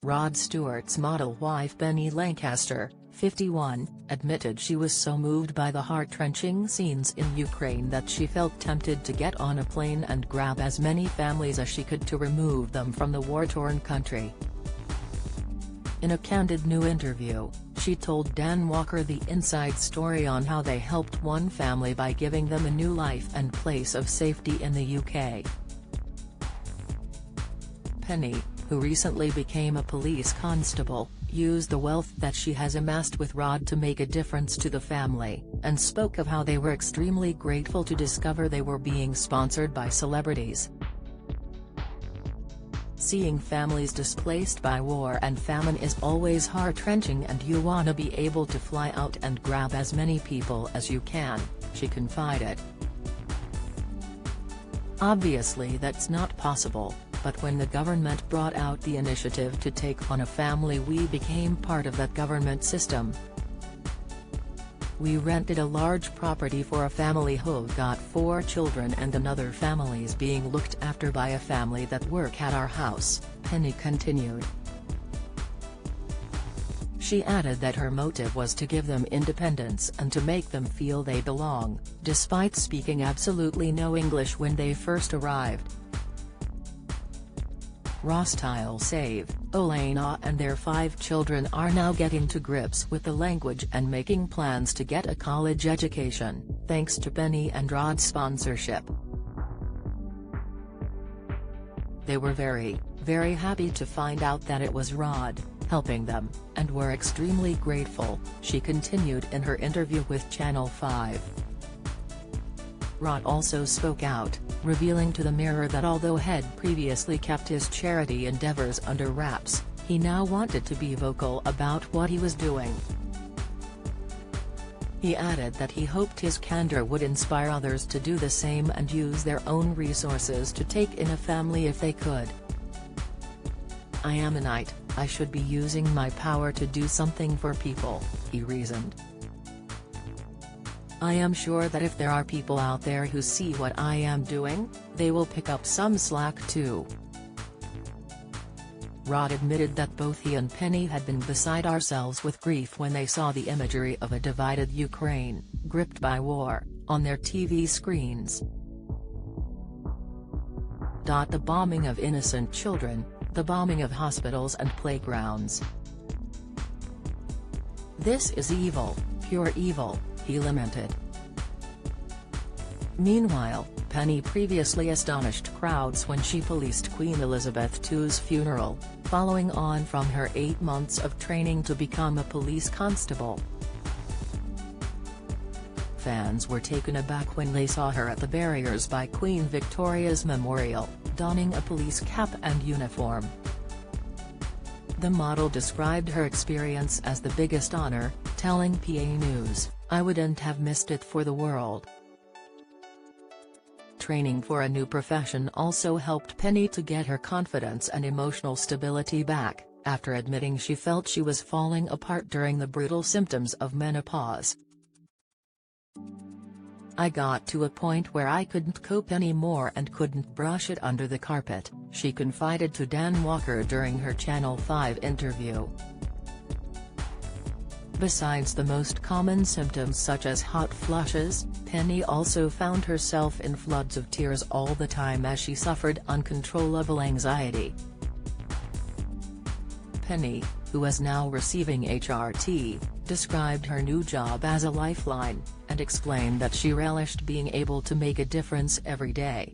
Rod Stewart's model wife Penny Lancaster, 51, admitted she was so moved by the heart-wrenching scenes in Ukraine that she felt tempted to get on a plane and grab as many families as she could to remove them from the war-torn country. In a candid new interview, she told Dan Walker the inside story on how they helped one family by giving them a new life and place of safety in the UK. Penny, who recently became a police constable, used the wealth that she has amassed with Rod to make a difference to the family, and spoke of how they were extremely grateful to discover they were being sponsored by celebrities. Seeing families displaced by war and famine is always heart-wrenching, and you wanna be able to fly out and grab as many people as you can, she confided. Obviously that's not possible, but when the government brought out the initiative to take on a family, we became part of that government system. We rented a large property for a family who've got 4 children and another family's being looked after by a family that work at our house, Penny continued. She added that her motive was to give them independence and to make them feel they belong, despite speaking absolutely no English when they first arrived. Rostyle Save, Olena and their 5 children are now getting to grips with the language and making plans to get a college education, thanks to Penny and Rod's sponsorship. They were very, very happy to find out that it was Rod helping them, and were extremely grateful, she continued in her interview with Channel 5. Rod also spoke out, revealing to the Mirror that although had previously kept his charity endeavors under wraps, he now wanted to be vocal about what he was doing. He added that he hoped his candor would inspire others to do the same and use their own resources to take in a family if they could. "I am a knight, I should be using my power to do something for people," he reasoned. "I am sure that if there are people out there who see what I am doing, they will pick up some slack too." Rod admitted that both he and Penny had been beside ourselves with grief when they saw the imagery of a divided Ukraine, gripped by war, on their TV screens. The bombing of innocent children, the bombing of hospitals and playgrounds. "This is evil, pure evil," he lamented. Meanwhile, Penny previously astonished crowds when she policed Queen Elizabeth II's funeral, following on from her 8 months of training to become a police constable. Fans were taken aback when they saw her at the barriers by Queen Victoria's memorial, donning a police cap and uniform. The model described her experience as the biggest honor, telling PA News, "I wouldn't have missed it for the world." Training for a new profession also helped Penny to get her confidence and emotional stability back, after admitting she felt she was falling apart during the brutal symptoms of menopause. "I got to a point where I couldn't cope anymore and couldn't brush it under the carpet," she confided to Dan Walker during her Channel 5 interview. Besides the most common symptoms such as hot flushes, Penny also found herself in floods of tears all the time as she suffered uncontrollable anxiety. Penny, who is now receiving HRT, described her new job as a lifeline, and explained that she relished being able to make a difference every day.